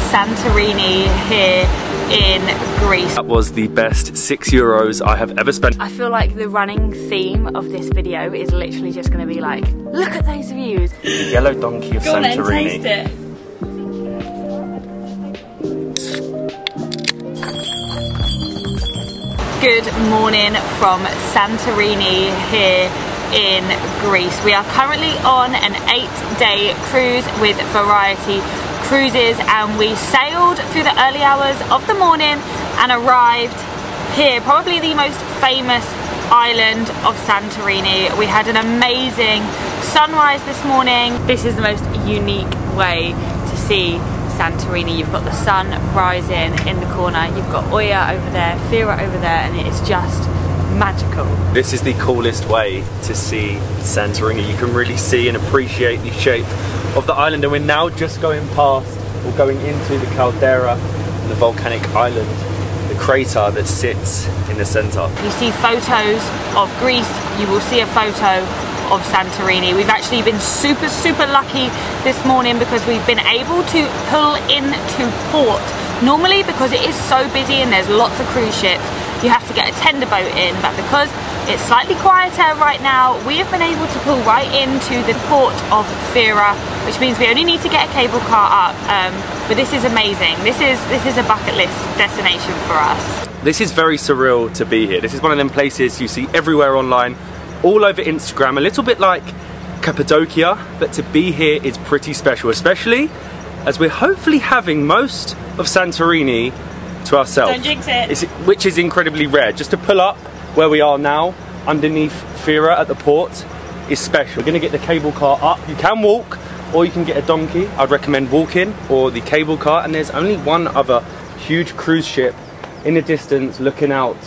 Santorini here in Greece. That was the best €6 I have ever spent. I feel like the running theme of this video is literally just going to be like, look at those views. The yellow donkey of Santorini. Go on then, taste it. Good morning from Santorini here in Greece. We are currently on an 8-day cruise with Variety Cruises, and we sailed through the early hours of the morning and arrived here, probably the most famous island of Santorini. We had an amazing sunrise this morning. This is the most unique way to see Santorini. You've got the sun rising in the corner, you've got Oya over there, Fira over there, and it is just magical. This is the coolest way to see Santorini. You can really see and appreciate the shape of the island, and we're now just going past, or going into the caldera, the volcanic island, the crater that sits in the center. You see photos of Greece, you will see a photo of Santorini. We've actually been super lucky this morning because we've been able to pull into port. Normally, because it is so busy and there's lots of cruise ships, you have to get a tender boat in, but because it's slightly quieter right now, we have been able to pull right into the port of Fira, which means we only need to get a cable car up, but this is amazing. This is a bucket list destination for us. This is very surreal to be here. This is one of them places you see everywhere online, all over Instagram, a little bit like Cappadocia, but to be here is pretty special, especially as we're hopefully having most of Santorini to ourselves. Don't jinx it. Which is incredibly rare. Just to pull up where we are now, underneath Fira at the port, is special. We're gonna get the cable car up. You can walk, or you can get a donkey. I'd recommend walking, or the cable car, and there's only one other huge cruise ship in the distance looking out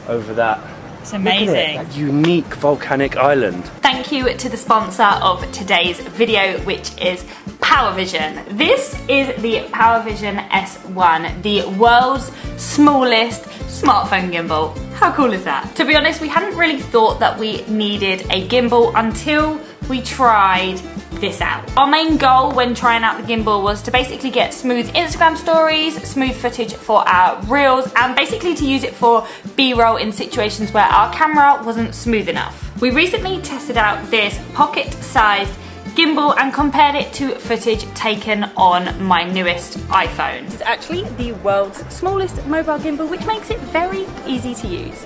over that. It's amazing. That unique volcanic island. Thank you to the sponsor of today's video, which is PowerVision. This is the PowerVision S1, the world's smallest smartphone gimbal. How cool is that? To be honest, we hadn't really thought that we needed a gimbal until we tried this out. Our main goal when trying out the gimbal was to basically get smooth Instagram stories, smooth footage for our reels, and basically to use it for B-roll in situations where our camera wasn't smooth enough. We recently tested out this pocket-sized gimbal and compared it to footage taken on my newest iPhone. It's actually the world's smallest mobile gimbal, which makes it very easy to use.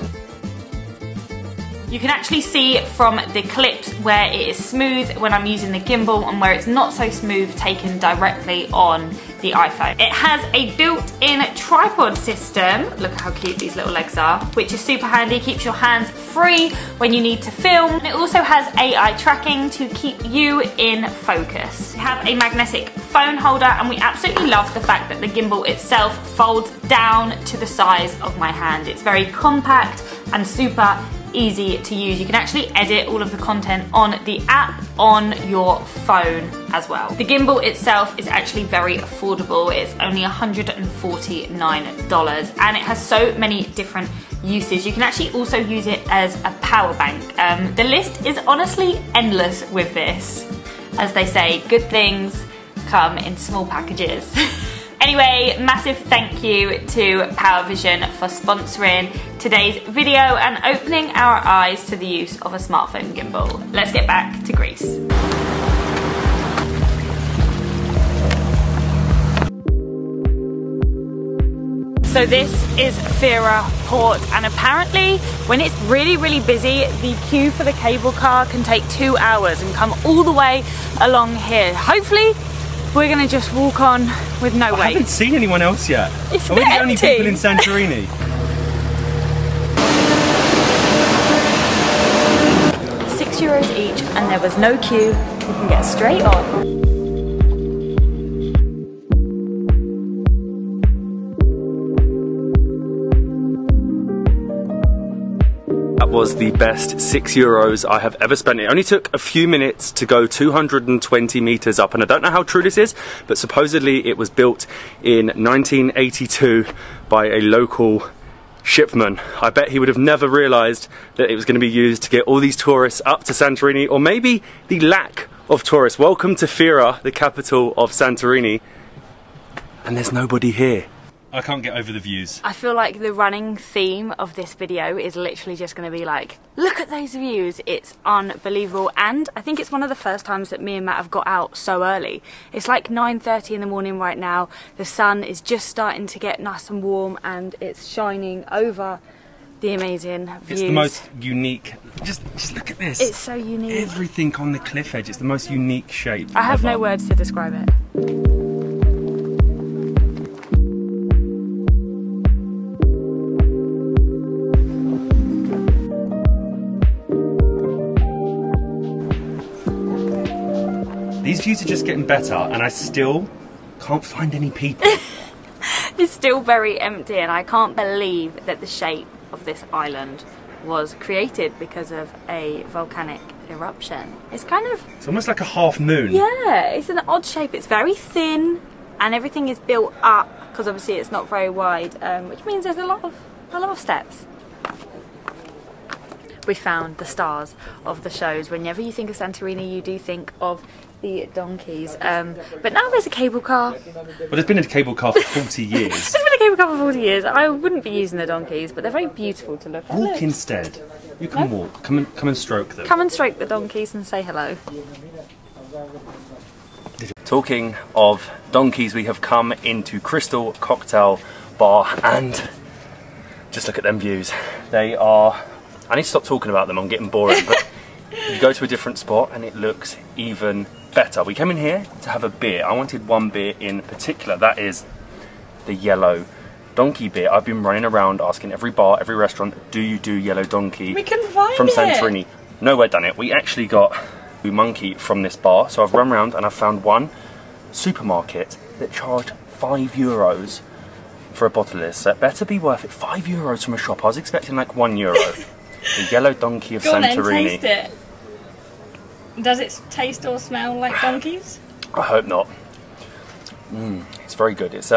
You can actually see from the clips where it is smooth when I'm using the gimbal and where it's not so smooth taken directly on the iPhone. It has a built-in tripod system, look how cute these little legs are, which is super handy, keeps your hands free when you need to film. And it also has AI tracking to keep you in focus. We have a magnetic phone holder, and we absolutely love the fact that the gimbal itself folds down to the size of my hand. It's very compact and super easy to use. You can actually edit all of the content on the app on your phone as well. The gimbal itself is actually very affordable. It's only $149 and it has so many different uses. You can actually also use it as a power bank. The list is honestly endless with this. As they say, good things come in small packages. Anyway, massive thank you to PowerVision for sponsoring today's video and opening our eyes to the use of a smartphone gimbal. Let's get back to Greece. So this is Fira Port, and apparently when it's really busy, the queue for the cable car can take 2 hours and come all the way along here. Hopefully we're gonna just walk on with no wait. I haven't seen anyone else yet. It's Are we the only people in Santorini? €6 each, and there was no queue. You can get straight on. That was the best €6 I have ever spent. It only took a few minutes to go 220 meters up, and I don't know how true this is, but supposedly it was built in 1982 by a local shipman. I bet he would have never realized that it was going to be used to get all these tourists up to Santorini, or maybe the lack of tourists. Welcome to Fira, the capital of Santorini. and there's nobody here. I can't get over the views. I feel like the running theme of this video is literally just going to be like, look at those views. It's unbelievable. And I think it's one of the first times that me and Matt have got out so early. It's like 9:30 in the morning right now. The sun is just starting to get nice and warm and it's shining over the amazing views. It's the most unique. Just look at this. It's so unique. Everything on the cliff edge. It's the most unique shape. I have no words to describe it. These views are just getting better, and I still can't find any people. It's still very empty, and I can't believe that the shape of this island was created because of a volcanic eruption. It's almost like a half moon. Yeah, it's an odd shape. It's very thin, and everything is built up because obviously it's not very wide, which means there's a lot of steps. We found the stars of the shows. Whenever you think of Santorini, you do think of the donkeys. But now there's a cable car. Well, there's been a cable car for 40 years. There's been a cable car for 40 years. I wouldn't be using the donkeys, but they're very beautiful to look at. Walk instead. You can walk. Come and stroke them. Come and stroke the donkeys and say hello. Talking of donkeys, we have come into Crystal Cocktail Bar, and just look at them views. They are... I need to stop talking about them, I'm getting boring, but you go to a different spot and it looks even better. We came in here to have a beer. I wanted one beer in particular, that is the Yellow Donkey beer. I've been running around asking every bar, every restaurant, do you do Yellow Donkey? We couldn't find from it. Santorini. Nowhere done it. We actually got Blue Monkey from this bar, so I've run around and I've found one supermarket that charged €5 for a bottle of this. So it better be worth it. €5 from a shop. I was expecting like €1. The Yellow Donkey of Santorini. Go on then, taste it. Does it taste or smell like donkeys? I hope not. It's very good. It's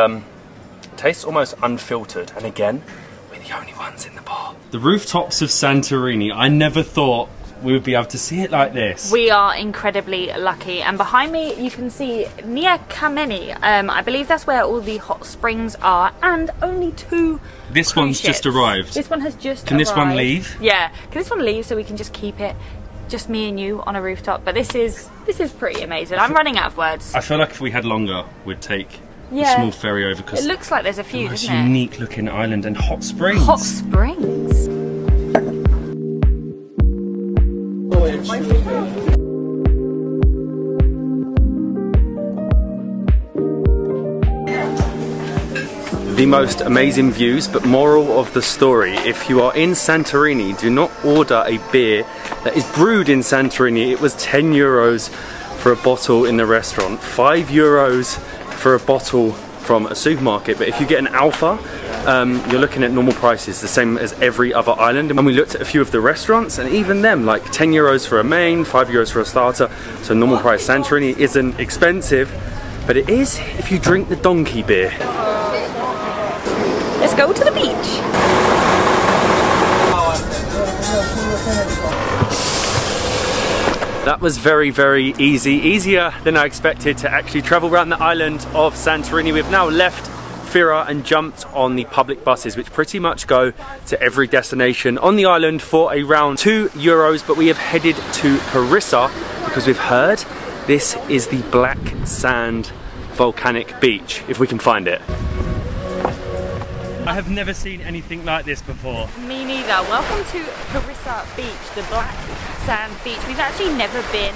tastes almost unfiltered, and again, we're the only ones in the bar. The rooftops of Santorini. I never thought we would be able to see it like this. We are incredibly lucky, and behind me you can see near Kameni. I believe that's where all the hot springs are, and only 2 This one's ships. just arrived. This one has just Can arrived. this one leave? Yeah, can this one leave so we can just keep it, just me and you on a rooftop? But this is pretty amazing. I'm running out of words. I feel like if we had longer, we'd take a small ferry over, because it looks like there's a few, doesn't doesn't it? Unique looking island and hot springs. Hot springs. The most amazing views, but moral of the story, if you are in Santorini, do not order a beer that is brewed in Santorini. It was €10 for a bottle in the restaurant, €5 for a bottle from a supermarket. But if you get an Alpha, you're looking at normal prices, the same as every other island. And we looked at a few of the restaurants, and even them, like €10 for a main, €5 for a starter. So normal price. Santorini isn't expensive, but it is if you drink the donkey beer. Let's go to the beach. That was very, very easy. Easier than I expected to actually travel around the island of Santorini. We've now left Fira and jumped on the public buses, which pretty much go to every destination on the island for around €2. But we have headed to Harissa because we've heard this is the black sand volcanic beach, if we can find it. I have never seen anything like this before. Me neither. Welcome to Harissa Beach, the black sand beach. We've actually never been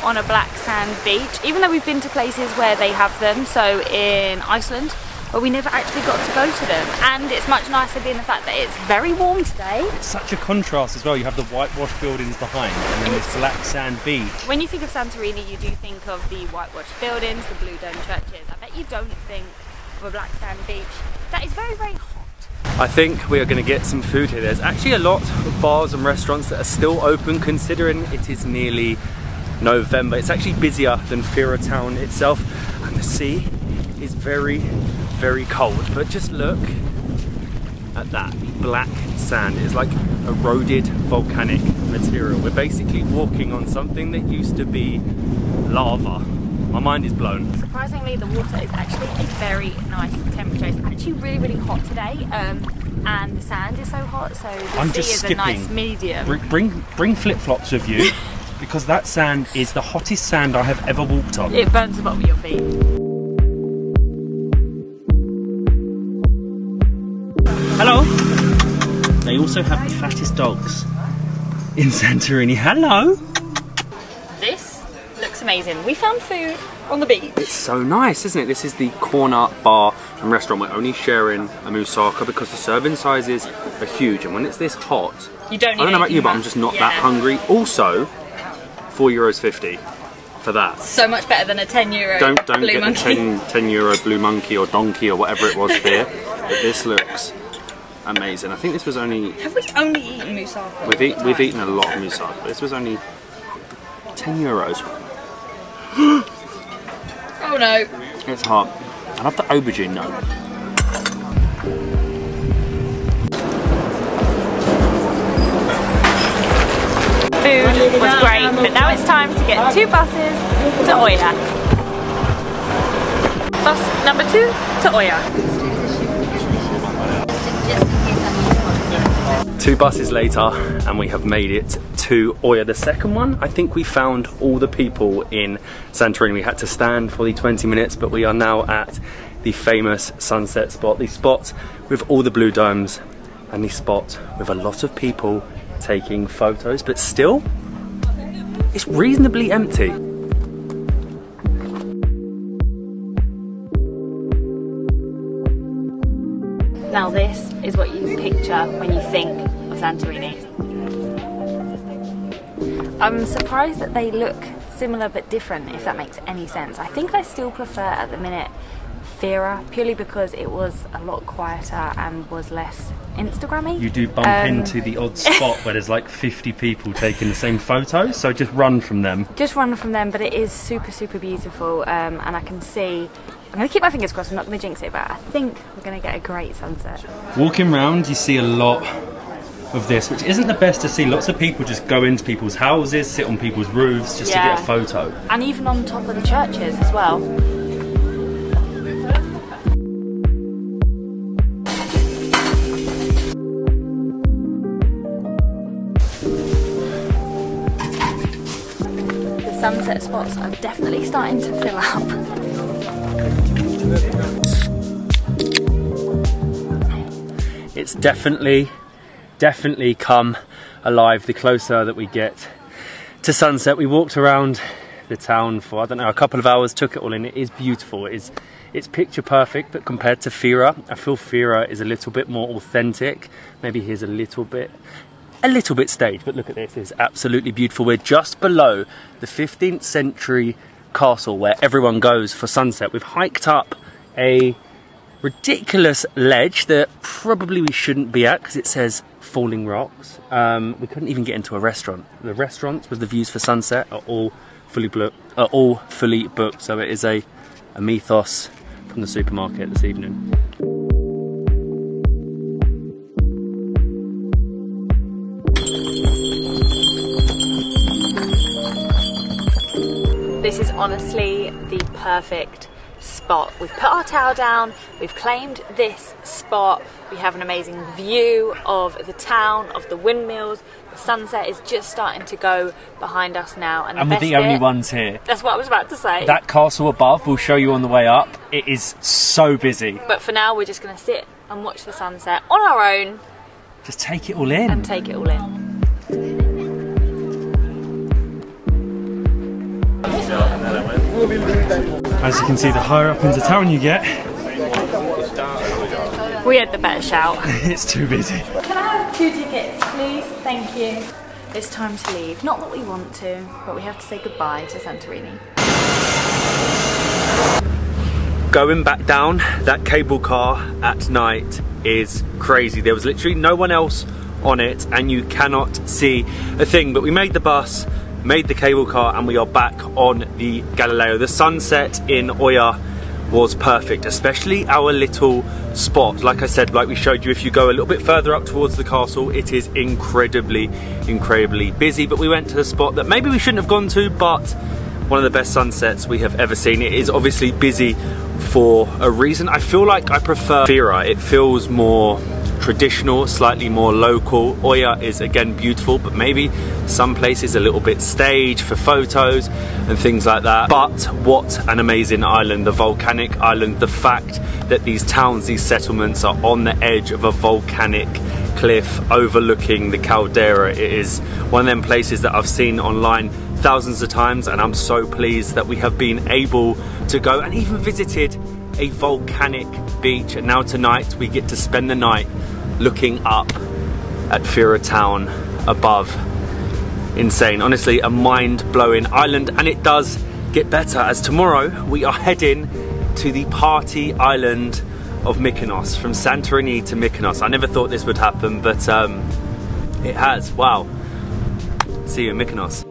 on a black sand beach, even though we've been to places where they have them, so in Iceland, but we never actually got to go to them. And it's much nicer being the fact that it's very warm today. It's such a contrast as well. You have the whitewashed buildings behind and then this black sand beach. When you think of Santorini, you do think of the whitewashed buildings, the blue dome churches. I bet you don't think of a black sand beach. That is very, very hot. I think we are going to get some food here. There's actually a lot of bars and restaurants that are still open, considering it is nearly November. It's actually busier than Fira town itself, and the sea is very, very cold. But just look at that black sand. It's like eroded volcanic material. We're basically walking on something that used to be lava. My mind is blown. Surprisingly, the water is actually a very nice temperature. It's actually really, really hot today, and the sand is so hot, so the sea is a nice medium. Bring flip-flops with you, because that sand is the hottest sand I have ever walked on. It burns the bottom of your feet. Hello! They also have the fattest dogs in Santorini. Hello! This looks amazing. We found food on the beach. It's so nice, isn't it? This is the corner bar and restaurant. We're only sharing a moussaka because the serving sizes are huge, and when it's this hot, you don't need I don't know about you, but I'm just not that hungry. Also, €4.50 for that. So much better than a €10 Don't blue get monkey. the €10 blue monkey or donkey or whatever it was here. But this looks amazing. I think this was only... Have we only eaten moussaka? We've eaten a lot of moussaka, but this was only €10. Oh no. It's hot. I love the aubergine though. Food was great, but now it's time to get 2 buses to Oya. Bus number 2 to Oya. 2 buses later and we have made it to Oya. The second one, I think we found all the people in Santorini. We had to stand for the 20 minutes, but we are now at the famous sunset spot. The spot with all the blue domes and the spot with a lot of people taking photos, but still, it's reasonably empty. Now this is what you picture when you think of Santorini. I'm surprised that they look similar but different, if that makes any sense. I think I still prefer at the minute Fira, purely because it was a lot quieter and was less Instagrammy. You do bump into the odd spot where there's like 50 people taking the same photo, so just run from them. Just run from them, but it is super, super beautiful, and I can see... I'm going to keep my fingers crossed, I'm not going to jinx it, but I think we're going to get a great sunset. Walking around, you see a lot of this, which isn't the best to see. Lots of people just go into people's houses, sit on people's roofs just to get a photo. And even on top of the churches as well. The sunset spots are definitely starting to fill up. It's definitely come alive the closer that we get to sunset. We walked around the town for, I don't know, a couple of hours, took it all in. It is beautiful. It's picture perfect, but compared to Fira, I feel Fira is a little bit more authentic. Maybe here's a little bit staged, but look at this. It's absolutely beautiful. We're just below the 15th century castle where everyone goes for sunset. We've hiked up a ridiculous ledge that probably we shouldn't be at because it says falling rocks. We couldn't even get into a restaurant. The restaurants with the views for sunset are all fully booked, so it is a mythos from the supermarket this evening. This is honestly the perfect spot. We've put our towel down, we've claimed this spot, we have an amazing view of the town, of the windmills, the sunset is just starting to go behind us now. And we're the only ones here. That's what I was about to say. That castle above, we'll show you on the way up, it is so busy. But for now we're just going to sit and watch the sunset on our own. Just take it all in. And take it all in. As you can see, the higher up into town you get, we had the better shout. It's too busy. Can I have 2 tickets, please? Thank you. It's time to leave. Not that we want to, but we have to say goodbye to Santorini. Going back down that cable car at night is crazy. There was literally no one else on it and you cannot see a thing, but we made the bus, made the cable car, and we are back on the Galileo. The sunset in Oya was perfect, especially our little spot. Like I said, like we showed you, if you go a little bit further up towards the castle, it is incredibly busy, but we went to a spot that maybe we shouldn't have gone to, but one of the best sunsets we have ever seen. It is obviously busy for a reason. I feel like I prefer Fira. It feels more traditional, slightly more local. Oya is again beautiful, but maybe some places a little bit staged for photos and things like that. But what an amazing island, the volcanic island. The fact that these towns, these settlements are on the edge of a volcanic cliff overlooking the caldera. It is one of them places that I've seen online thousands of times, and I'm so pleased that we have been able to go and even visited a volcanic beach. And now tonight we get to spend the night looking up at Fira town above. Insane, honestly, a mind-blowing island. And it does get better, as tomorrow we are heading to the party island of Mykonos, from Santorini to Mykonos. I never thought this would happen, but it has. Wow. See you in Mykonos.